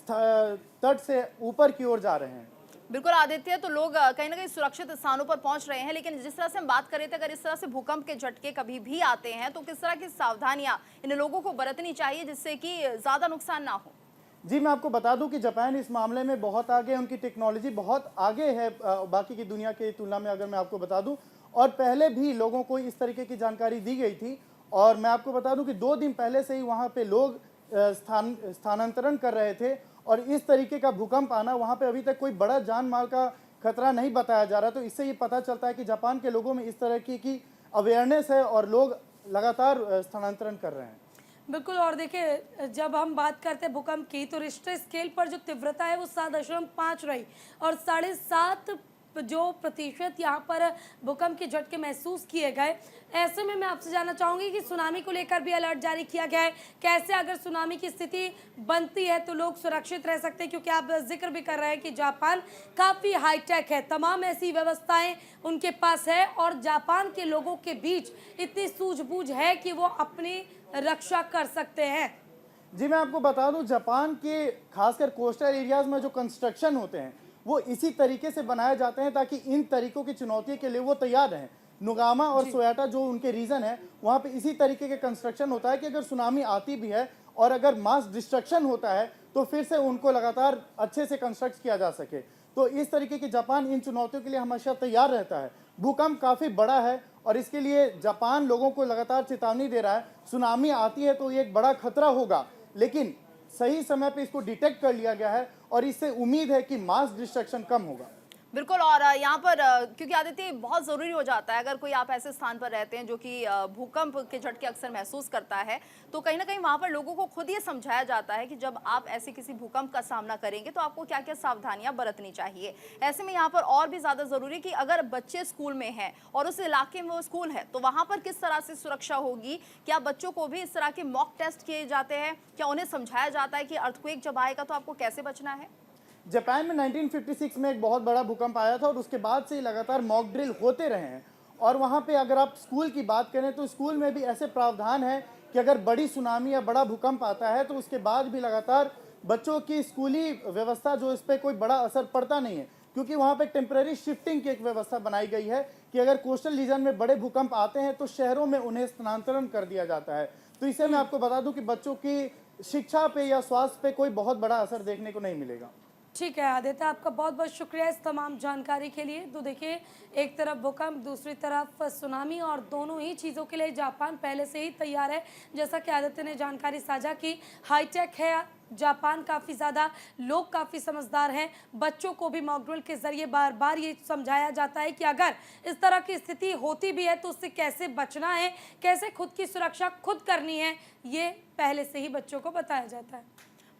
तट से ऊपर की ओर जा रहे हैं। बिल्कुल आदित्य, तो लोग कहीं ना कहीं सुरक्षित स्थानों पर पहुंच रहे हैं, लेकिन जिस तरह से हम बात कर रहे थे, अगर इस तरह से भूकंप के झटके कभी भी आते हैं तो किस तरह की सावधानियां इन लोगों को बरतनी चाहिए जिससे कि ज्यादा नुकसान ना हो? जी, मैं आपको बता दूं कि जापान इस मामले में बहुत आगे है, उनकी टेक्नोलॉजी बहुत आगे है बाकी की दुनिया की तुलना में, अगर मैं आपको बता दूं, और पहले भी लोगों को इस तरीके की जानकारी दी गई थी। और मैं आपको बता दूं कि 2 दिन पहले से ही वहाँ पे लोग स्थानांतरण कर रहे थे और इस तरीके का भूकंप आना, वहाँ पे अभी तक कोई बड़ा जान माल का खतरा नहीं बताया जा रहा। तो इससे ये पता चलता है कि जापान के लोगों में इस तरह की अवेयरनेस है और लोग लगातार स्थानांतरण कर रहे हैं। बिल्कुल, और देखिए जब हम बात करते हैं भूकंप की तो रिक्टर स्केल पर जो तीव्रता है वो 7.5 रही और 7.5 जो प्रतिशत यहाँ पर भूकंप के झटके महसूस किए गए। ऐसे में मैं आपसे जानना चाहूँगी कि सुनामी को लेकर भी अलर्ट जारी किया गया है, कैसे अगर सुनामी की स्थिति बनती है तो लोग सुरक्षित रह सकते हैं, क्योंकि आप जिक्र भी कर रहे हैं कि जापान काफ़ी हाईटेक है, तमाम ऐसी व्यवस्थाएं उनके पास है और जापान के लोगों के बीच इतनी सूझबूझ है कि वो अपनी रक्षा कर सकते हैं। जी, मैं आपको बता दूं, जापान के खासकर कोस्टल एरियाज में जो कंस्ट्रक्शन होते हैं वो इसी तरीके से बनाए जाते हैं ताकि इन तरीकों की चुनौतियों के लिए वो तैयार रहें। नुगामा और सोयाटा जो उनके रीजन है, वहाँ पे इसी तरीके के कंस्ट्रक्शन होता है कि अगर सुनामी आती भी है और अगर मास डिस्ट्रक्शन होता है तो फिर से उनको लगातार अच्छे से कंस्ट्रक्ट किया जा सके। तो इस तरीके की जापान इन चुनौतियों के लिए हमेशा तैयार रहता है। भूकंप काफ़ी बड़ा है और इसके लिए जापान लोगों को लगातार चेतावनी दे रहा है। सुनामी आती है तो ये एक बड़ा खतरा होगा, लेकिन सही समय पे इसको डिटेक्ट कर लिया गया है और इससे उम्मीद है कि मास डिस्ट्रक्शन कम होगा। बिल्कुल। और यहाँ पर क्योंकि आदित्य बहुत ज़रूरी हो जाता है, अगर कोई आप ऐसे स्थान पर रहते हैं जो कि भूकंप के झटके अक्सर महसूस करता है, तो कहीं ना कहीं वहाँ पर लोगों को खुद ये समझाया जाता है कि जब आप ऐसे किसी भूकंप का सामना करेंगे तो आपको क्या क्या सावधानियां बरतनी चाहिए। ऐसे में यहाँ पर और भी ज़्यादा ज़रूरी है कि अगर बच्चे स्कूल में हैं और उस इलाके में वो स्कूल है तो वहाँ पर किस तरह से सुरक्षा होगी। क्या बच्चों को भी इस तरह के मॉक टेस्ट किए जाते हैं? क्या उन्हें समझाया जाता है कि अर्थक्वेक जब आएगा तो आपको कैसे बचना है? जापान में 1956 में एक बहुत बड़ा भूकंप आया था और उसके बाद से ही लगातार मॉक ड्रिल होते रहे हैं। और वहाँ पे अगर आप स्कूल की बात करें तो स्कूल में भी ऐसे प्रावधान है कि अगर बड़ी सुनामी या बड़ा भूकंप आता है तो उसके बाद भी लगातार बच्चों की स्कूली व्यवस्था जो इस पर कोई बड़ा असर पड़ता नहीं है, क्योंकि वहाँ पे टेम्पररी शिफ्टिंग की एक व्यवस्था बनाई गई है कि अगर कोस्टल रीजन में बड़े भूकंप आते हैं तो शहरों में उन्हें स्थानांतरण कर दिया जाता है। तो इससे मैं आपको बता दूं कि बच्चों की शिक्षा पे या स्वास्थ्य पे कोई बहुत बड़ा असर देखने को नहीं मिलेगा। ठीक है आदित्य, आपका बहुत बहुत शुक्रिया इस तमाम जानकारी के लिए। तो देखिए, एक तरफ भूकंप, दूसरी तरफ सुनामी, और दोनों ही चीज़ों के लिए जापान पहले से ही तैयार है। जैसा कि आदित्य ने जानकारी साझा की, हाईटेक है जापान, काफ़ी ज़्यादा लोग काफ़ी समझदार हैं। बच्चों को भी मॉक ड्रिल के ज़रिए बार बार ये समझाया जाता है कि अगर इस तरह की स्थिति होती भी है तो उससे कैसे बचना है, कैसे खुद की सुरक्षा खुद करनी है, ये पहले से ही बच्चों को बताया जाता है।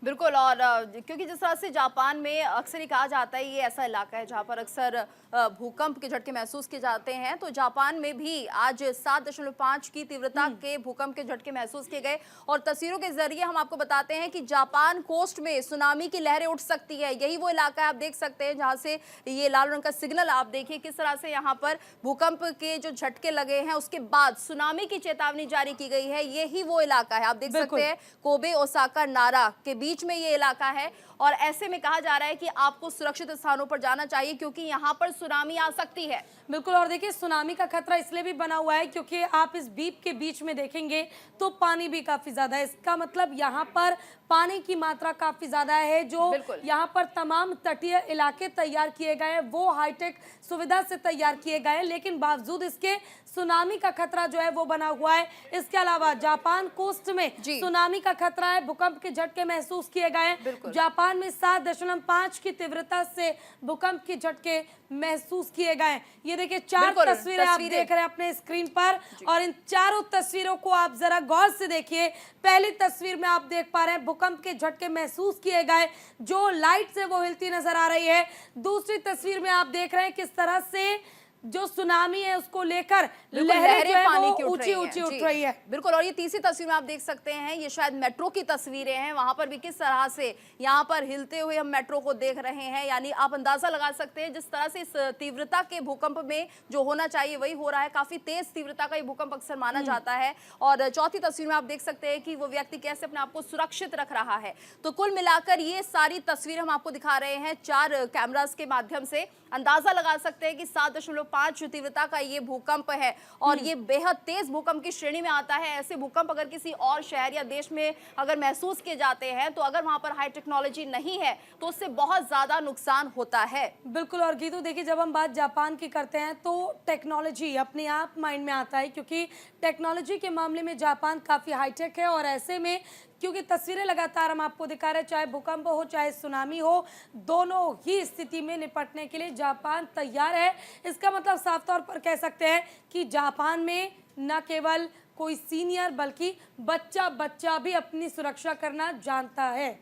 बिल्कुल। और क्योंकि जिस तरह से जापान में अक्सर ही कहा जाता है ये ऐसा इलाका है जहां पर अक्सर भूकंप के झटके महसूस किए जाते हैं, तो जापान में भी आज 7.5 की तीव्रता के भूकंप के झटके महसूस किए गए। और तस्वीरों के जरिए हम आपको बताते हैं कि जापान कोस्ट में सुनामी की लहरें उठ सकती है। यही वो इलाका है, आप देख सकते हैं जहां से ये लाल रंग का सिग्नल, आप देखिए किस तरह से यहाँ पर भूकंप के जो झटके लगे हैं उसके बाद सुनामी की चेतावनी जारी की गई है। यही वो इलाका है, आप देख सकते हैं कोबे, ओसाका, नारा के बीच में ये इलाका है। और ऐसे में कहा जा रहा है कि आपको सुरक्षित स्थानों पर जाना चाहिए क्योंकि यहाँ पर सुनामी आ सकती है। बिल्कुल। और देखिए, सुनामी का खतरा इसलिए भी बना हुआ है क्योंकि आप इस बीप के बीच में देखेंगे तो पानी भी काफी ज्यादा है। इसका मतलब यहाँ पर पानी की मात्रा काफी ज्यादा है। जो यहाँ पर तमाम तटीय इलाके तैयार किए गए हैं वो हाईटेक सुविधा से तैयार किए गए हैं, लेकिन बावजूद इसके सुनामी का खतरा जो है वो बना हुआ है। इसके अलावा जापान कोस्ट में सुनामी का खतरा है, भूकंप के झटके महसूस किए गए हैं। जापान में 7.5 की तीव्रता से भूकंप के झटके महसूस किए गए। ये देखिए 4 तस्वीरें आप देख रहे हैं अपने स्क्रीन पर, और इन चारों तस्वीरों को आप जरा गौर से देखिए। पहली तस्वीर में आप देख पा रहे हैं भूकंप के झटके महसूस किए गए, जो लाइट से वो हिलती नजर आ रही है। दूसरी तस्वीर में आप देख रहे हैं किस तरह से जो सुनामी है उसको लेकर लहरें पानी की ऊंची उठ रही है। बिल्कुल। और ये तीसरी तस्वीर में आप देख सकते हैं, ये शायद मेट्रो की तस्वीरें हैं, वहां पर भी किस तरह से यहाँ पर हिलते हुए हम मेट्रो को देख रहे हैं। यानी आप अंदाजा लगा सकते हैं जिस तरह से इस तीव्रता के भूकंप में जो होना चाहिए वही हो रहा है। काफी तेज तीव्रता का ये भूकंप अक्सर माना जाता है। और चौथी तस्वीर में आप देख सकते हैं कि वो व्यक्ति कैसे अपने आप को सुरक्षित रख रहा है। तो कुल मिलाकर ये सारी तस्वीर हम आपको दिखा रहे हैं 4 कैमरास के माध्यम से। अंदाजा लगा सकते हैं कि 7.5 तीव्रता का ये भूकंप है और ये बेहद तेज भूकंप की श्रेणी में आता है। ऐसे भूकंप अगर किसी और शहर या देश में अगर महसूस किए जाते हैं तो अगर वहां पर हाई टेक्नोलॉजी नहीं है तो उससे बहुत ज्यादा नुकसान होता है। बिल्कुल। और गीतू देखिए, जब हम बात जापान की करते हैं तो टेक्नोलॉजी अपने आप माइंड में आता है, क्योंकि टेक्नोलॉजी के मामले में जापान काफी हाईटेक है। और ऐसे में क्योंकि तस्वीरें लगातार हम आपको दिखा रहे हैं, चाहे भूकंप हो चाहे सुनामी हो, दोनों ही स्थिति में निपटने के लिए जापान तैयार है। इसका मतलब साफ तौर पर कह सकते हैं कि जापान में न केवल कोई सीनियर बल्कि बच्चा भी अपनी सुरक्षा करना जानता है।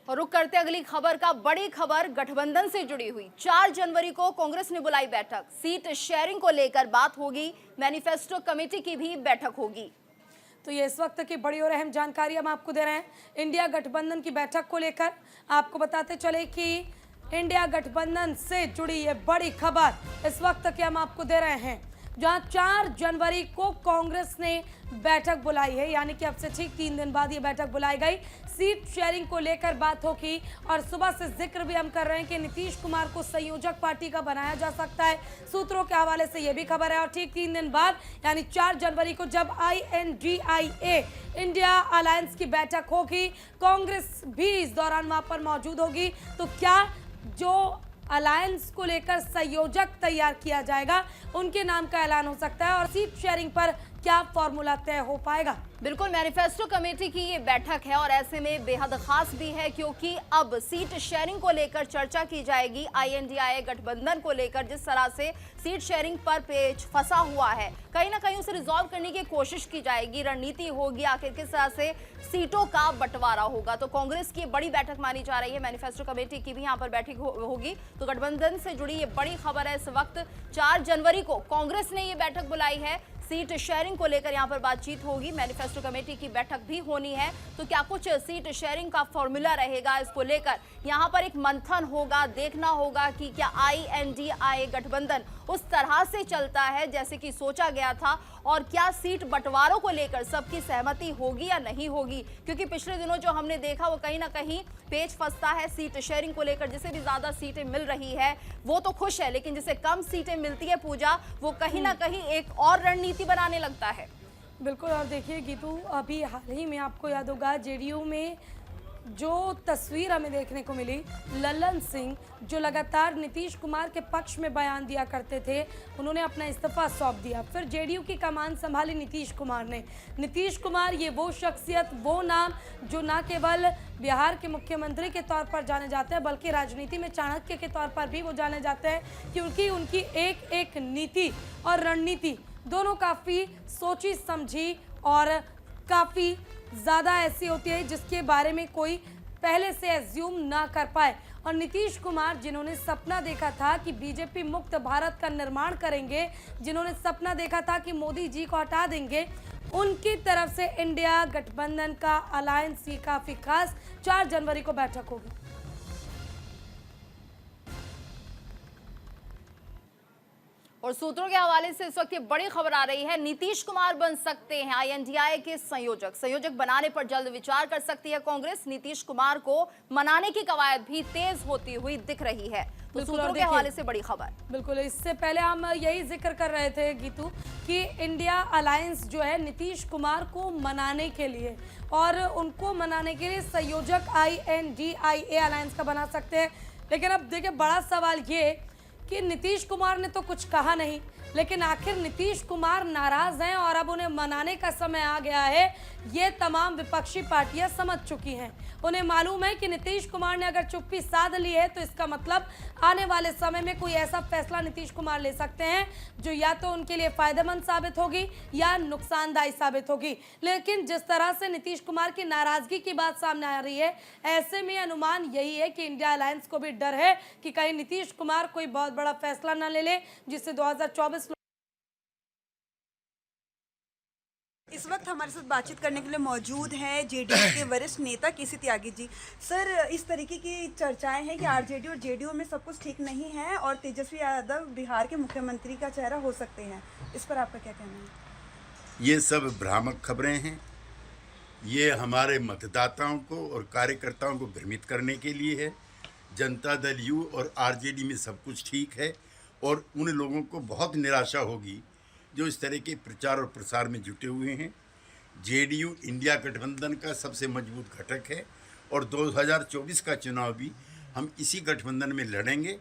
और रुक करते अगली खबर का, बड़ी खबर गठबंधन से जुड़ी हुई। 4 जनवरी को कांग्रेस ने बुलाई बैठक, सीट शेयरिंग को लेकर बात होगी, मैनिफेस्टो कमेटी की भी बैठक होगी। तो ये इस वक्त की बड़ी और अहम जानकारी हम आपको दे रहे हैं इंडिया गठबंधन की बैठक को लेकर। आपको बताते चले कि इंडिया गठबंधन से जुड़ी ये बड़ी खबर इस वक्त की हम आपको दे रहे हैं, जहां 4 जनवरी को कांग्रेस ने बैठक बुलाई है। यानी कि अब से ठीक 3 दिन बाद ये बैठक बुलाई गई। सीट शेयरिंग को लेकर बात होगी और सुबह से जिक्र भी हम कर रहे हैं कि नीतीश कुमार को संयोजक पार्टी का बनाया जा सकता है। सूत्रों के हवाले से ये भी खबर है। और ठीक 3 दिन बाद यानी 4 जनवरी को जब INDIA इंडिया अलायंस की बैठक होगी, कांग्रेस भी इस दौरान वहां पर मौजूद होगी। तो क्या जो अलायंस को लेकर संयोजक तैयार किया जाएगा उनके नाम का ऐलान हो सकता है और सीट शेयरिंग पर क्या फॉर्मूला तय हो पाएगा। बिल्कुल, मैनिफेस्टो कमेटी की ये बैठक है और ऐसे में बेहद खास भी है क्योंकि अब सीट शेयरिंग को लेकर चर्चा की जाएगी। INDIA गठबंधन को लेकर जिस तरह से सीट शेयरिंग पर पेच फंसा हुआ है, कहीं ना कहीं उसे रिजॉल्व करने की कोशिश की जाएगी, रणनीति होगी, आखिर किस तरह से सीटों का बंटवारा होगा। तो कांग्रेस की बड़ी बैठक मानी जा रही है, मैनिफेस्टो कमेटी की भी यहाँ पर बैठक होगी। तो गठबंधन से जुड़ी ये बड़ी खबर है। इस वक्त 4 जनवरी को कांग्रेस ने ये बैठक बुलाई है, सीट शेयरिंग को लेकर यहां पर बातचीत होगी, मैनिफेस्टो कमेटी की बैठक भी होनी है। तो क्या कुछ सीट शेयरिंग का फॉर्मूला रहेगा, इसको लेकर यहां पर एक मंथन होगा, देखना होगा कि क्या INDIA गठबंधन उस तरह से चलता है जैसे कि सोचा गया था और क्या सीट बंटवारों को लेकर सबकी सहमति होगी या नहीं होगी। क्योंकि पिछले दिनों जो हमने देखा वो कहीं ना कहीं पेच फंसता है सीट शेयरिंग को लेकर। जिसे भी ज्यादा सीटें मिल रही है वो तो खुश है, लेकिन जिसे कम सीटें मिलती है पूजा, वो कहीं ना कहीं एक और रणनीति बनाने लगता है। बिल्कुल, और देखिए गीतू, अभी हाल ही में आपको याद होगा JDU में जो तस्वीर हमें देखने को मिली, लल्लन सिंह जो लगातार नीतीश कुमार के पक्ष में बयान दिया करते थे, उन्होंने अपना इस्तीफा सौंप दिया। फिर JDU की कमान संभाली नीतीश कुमार ने। नीतीश कुमार ये वो शख्सियत, वो नाम जो न केवल बिहार के मुख्यमंत्री के तौर पर जाने जाते हैं बल्कि राजनीति में चाणक्य के तौर पर भी वो जाने जाते हैं, क्योंकि उनकी एक एक नीति और रणनीति दोनों काफ़ी सोची समझी और काफ़ी ज़्यादा ऐसी होती है जिसके बारे में कोई पहले से एज्यूम ना कर पाए। और नीतीश कुमार जिन्होंने सपना देखा था कि बीजेपी मुक्त भारत का निर्माण करेंगे, जिन्होंने सपना देखा था कि मोदी जी को हटा देंगे, उनकी तरफ से इंडिया गठबंधन का अलायंस की काफ़ी खास 4 जनवरी को बैठक होगी। और सूत्रों के हवाले से इस वक्त ये बड़ी खबर आ रही है, नीतीश कुमार बन सकते हैं INDIA के संयोजक बनाने पर जल्द विचार कर सकती है कांग्रेस। नीतीश कुमार को मनाने की कवायद भी तेज होती हुई दिख रही है। तो सूत्रों के हवाले से बड़ी खबर। बिल्कुल, इससे पहले हम यही जिक्र कर रहे थे गीतू कि इंडिया अलायंस जो है नीतीश कुमार को मनाने के लिए और उनको मनाने के लिए संयोजक INDIA अलायंस का बना सकते हैं। लेकिन अब देखिए, बड़ा सवाल ये कि नीतीश कुमार ने तो कुछ कहा नहीं, लेकिन आखिर नीतीश कुमार नाराज हैं और अब उन्हें मनाने का समय आ गया है। ये तमाम विपक्षी पार्टियां समझ चुकी हैं। उन्हें मालूम है कि नीतीश कुमार ने अगर चुप्पी साध ली है तो इसका मतलब आने वाले समय में कोई ऐसा फैसला नीतीश कुमार ले सकते हैं जो या तो उनके लिए फायदेमंद साबित होगी या नुकसानदायी साबित होगी। लेकिन जिस तरह से नीतीश कुमार की नाराजगी की बात सामने आ रही है, ऐसे में अनुमान यही है कि इंडिया अलायंस को भी डर है कि कहीं नीतीश कुमार कोई बहुत बड़ा फैसला न ले जिससे 2024। इस वक्त हमारे साथ बातचीत करने के लिए मौजूद हैं JDU के वरिष्ठ नेता KC त्यागी जी। सर, इस तरीके की चर्चाएं हैं कि RJD और JDU में सब कुछ ठीक नहीं है और तेजस्वी यादव बिहार के मुख्यमंत्री का चेहरा हो सकते हैं, इस पर आपका क्या कहना है? ये सब भ्रामक खबरें हैं। ये हमारे मतदाताओं को और कार्यकर्ताओं को भ्रमित करने के लिए है। जनता दल U और RJD में सब कुछ ठीक है और उन लोगों को बहुत निराशा होगी जो इस तरह के प्रचार और प्रसार में जुटे हुए हैं। JDU इंडिया गठबंधन का सबसे मजबूत घटक है और 2024 का चुनाव भी हम इसी गठबंधन में लड़ेंगे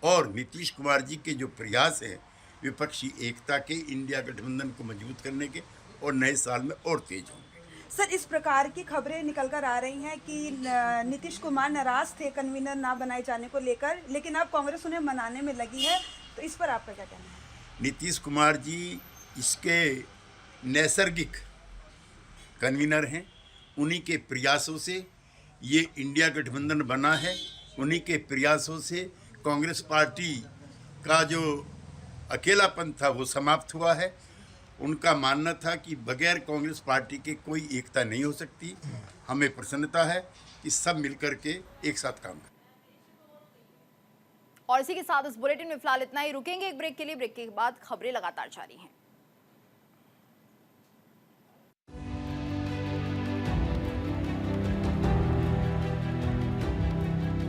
और नीतीश कुमार जी के जो प्रयास हैं विपक्षी एकता के, इंडिया गठबंधन को मजबूत करने के, और नए साल में और तेज होंगे। सर, इस प्रकार की खबरें निकल कर आ रही हैं कि नीतीश कुमार नाराज थे कन्वीनर ना बनाए जाने को लेकर, लेकिन अब कांग्रेस उन्हें मनाने में लगी है, तो इस पर आपका क्या कहना है? नीतीश कुमार जी इसके नैसर्गिक कन्वीनर हैं। उन्हीं के प्रयासों से ये इंडिया गठबंधन बना है। उन्हीं के प्रयासों से कांग्रेस पार्टी का जो अकेलापन था वो समाप्त हुआ है। उनका मानना था कि बगैर कांग्रेस पार्टी के कोई एकता नहीं हो सकती। हमें प्रसन्नता है कि सब मिलकर के एक साथ काम करें। और इसी के साथ इस बुलेटिन में फिलहाल इतना ही। रुकेंगे एक ब्रेक के लिए, ब्रेक के बाद खबरें लगातार जारी हैं।